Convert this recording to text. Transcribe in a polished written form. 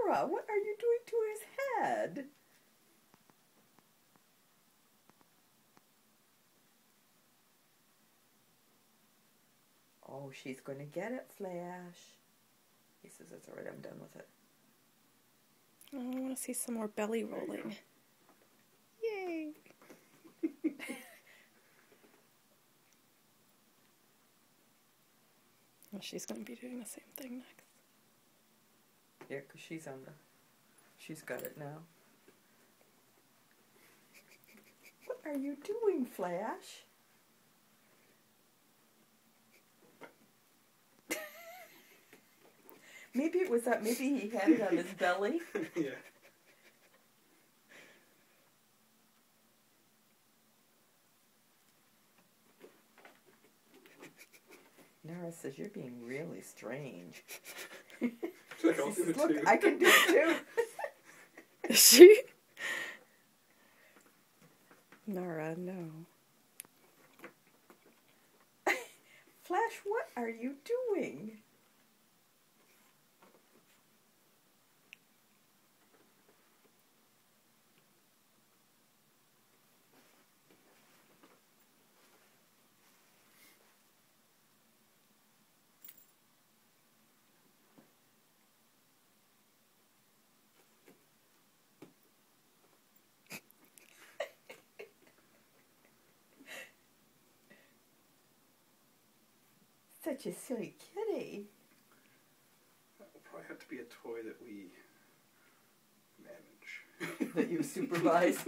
Nara, what are you doing to his head? Oh, she's going to get it, Flash. He says, it's alright, I'm done with it. Oh, I want to see some more belly rolling. Yay! Well, she's going to be doing the same thing next. Yeah, because she's got it now. What are you doing, Flash? Maybe it was that, maybe he had it on his belly. Yeah. Nara says, you're being really strange. Like, I'll do it Look, too. I can do it too. Is she? Nara, no. Flash, what are you doing? Such a silly kitty. That will probably have to be a toy that we manage. That you supervise.